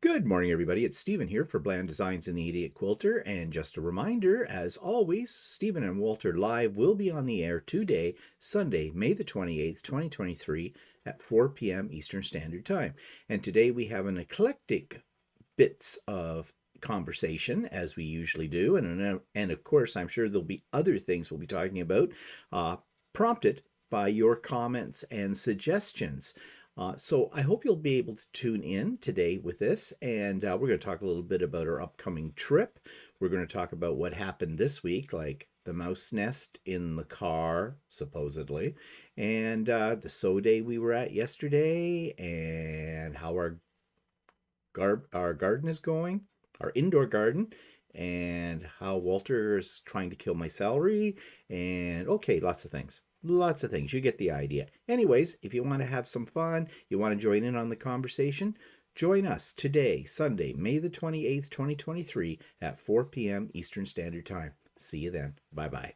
Good morning, everybody. It's Stephen here for Bland Designs and the Idiot Quilter. And just a reminder, as always, Stephen and Walter Live will be on the air today, Sunday, May the 28th, 2023, at 4 p.m. Eastern Standard Time. And today we have an eclectic bits of conversation, as we usually do. And of course, I'm sure there'll be other things we'll be talking about, prompted by your comments and suggestions. So I hope you'll be able to tune in today with this, and we're going to talk a little bit about our upcoming trip. We're going to talk about what happened this week, like the mouse nest in the car, supposedly, and the sow day we were at yesterday, and how our garden is going, our indoor garden, and how Walter is trying to kill my celery, and okay, lots of things. Lots of things. You get the idea. Anyways, if you want to have some fun, you want to join in on the conversation, join us today, Sunday, May the 28th, 2023, at 4 p.m. Eastern Standard Time. See you then. Bye-bye.